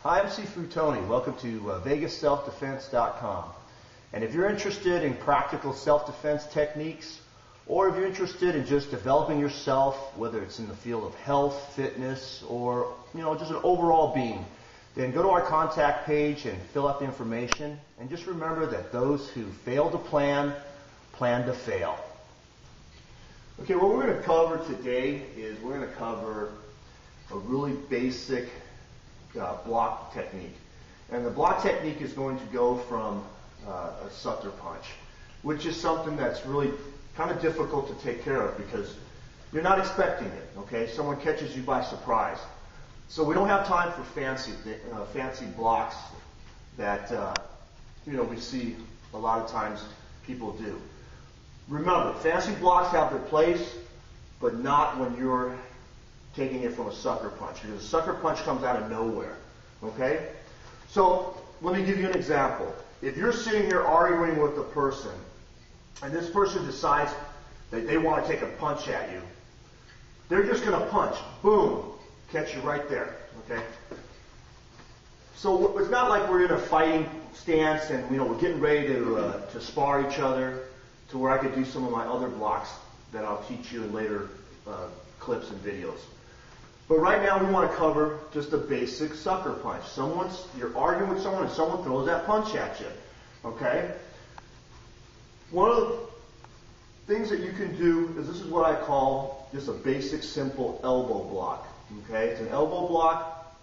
Hi, I'm Sifu Tony. Welcome to VegasSelfDefense.com. And if you're interested in practical self-defense techniques, or if you're interested in just developing yourself, whether it's in the field of health, fitness, or just an overall being, then go to our contact page and fill out the information. And just remember that those who fail to plan to fail. Okay, what we're going to cover today is we're going to cover a really basic block technique. And the block technique is going to go from a sucker punch, which is something that's really kind of difficult to take care of because you're not expecting it, okay? Someone catches you by surprise. So we don't have time for fancy blocks that we see a lot of times people do. Remember, fancy blocks have their place, but not when you're taking it from a sucker punch, because a sucker punch comes out of nowhere, okay? So let me give you an example. If you're sitting here arguing with a person, and this person decides that they want to take a punch at you, they're just going to punch, boom, catch you right there, okay? So it's not like we're in a fighting stance and we're getting ready to spar each other to where I could do some of my other blocks that I'll teach you in later clips and videos. But right now we want to cover just a basic sucker punch. You're arguing with someone and someone throws that punch at you, okay? One of the things that you can do is this is what I call just a basic, simple elbow block, okay? It's an elbow block,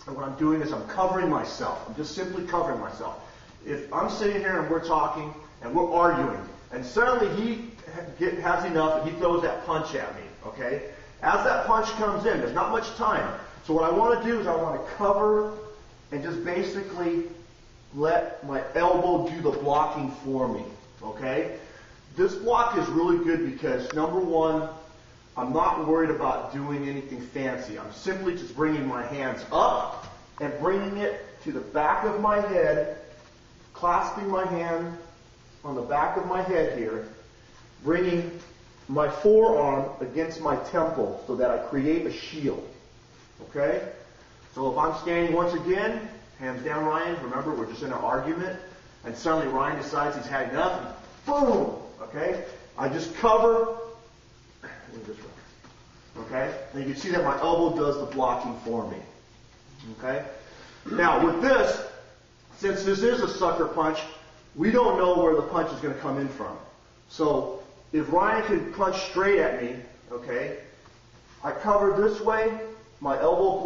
and what I'm doing is I'm covering myself. I'm just simply covering myself. If I'm sitting here and we're talking and we're arguing, and suddenly he has enough and he throws that punch at me, okay? As that punch comes in, there's not much time. So what I want to do is I want to cover and just basically let my elbow do the blocking for me, okay? This block is really good because, number one, I'm not worried about doing anything fancy. I'm simply just bringing my hands up and bringing it to the back of my head, clasping my hand on the back of my head here, bringing my forearm against my temple so that I create a shield, okay? So if I'm standing once again, hands down Ryan, remember we're just in an argument, and suddenly Ryan decides he's had enough, and boom, okay? I just cover, okay? And you can see that my elbow does the blocking for me, okay? Now with this, since this is a sucker punch, we don't know where the punch is going to come in from. So if Ryan can punch straight at me, okay, I cover this way, my elbow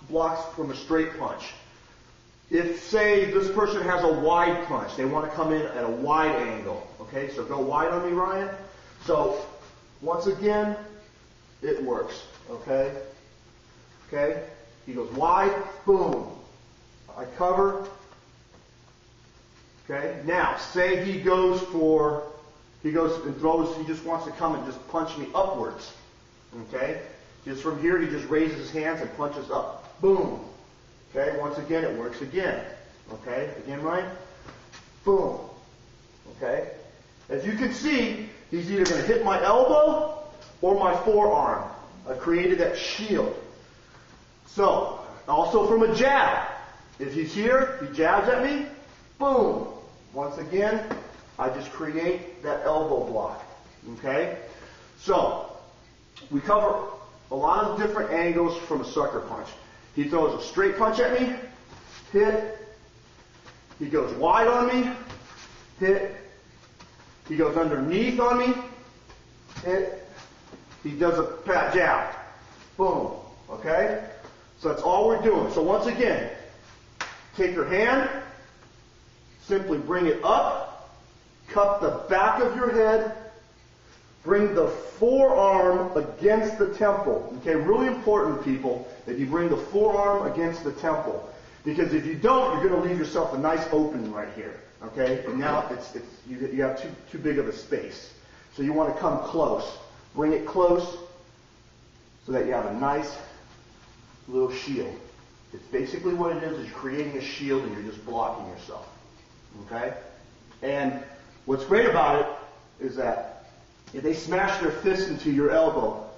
blocks from a straight punch. If, say, this person has a wide punch, they want to come in at a wide angle, okay, so go wide on me, Ryan. So once again, it works, okay? Okay, he goes wide, boom, I cover. Okay, now say he goes and throws, he just wants to come and just punch me upwards. Okay, just from here he just raises his hands and punches up. Boom. Okay, once again it works again. Okay, again, right? Boom. Okay, as you can see, he's either going to hit my elbow or my forearm. I created that shield. So, also from a jab. If he's here, he jabs at me, boom. Once again, I just create that elbow block, okay? So, we cover a lot of different angles from a sucker punch. He throws a straight punch at me, hit. He goes wide on me, hit. He goes underneath on me, hit. He does a pat jab, boom, okay? So that's all we're doing. So once again, take your hand, simply bring it up, cup the back of your head, bring the forearm against the temple. Okay, really important, people, that you bring the forearm against the temple. Because if you don't, you're going to leave yourself a nice opening right here. Okay, and now you have too big of a space. So you want to come close. Bring it close so that you have a nice little shield. It's basically what it is you're creating a shield and you're just blocking yourself. Okay? And what's great about it is that if they smash their fist into your elbow,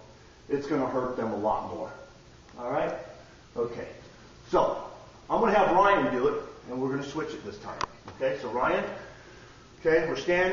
it's going to hurt them a lot more. All right? Okay. So, I'm going to have Ryan do it, and we're going to switch it this time. Okay, so Ryan, okay, we're standing.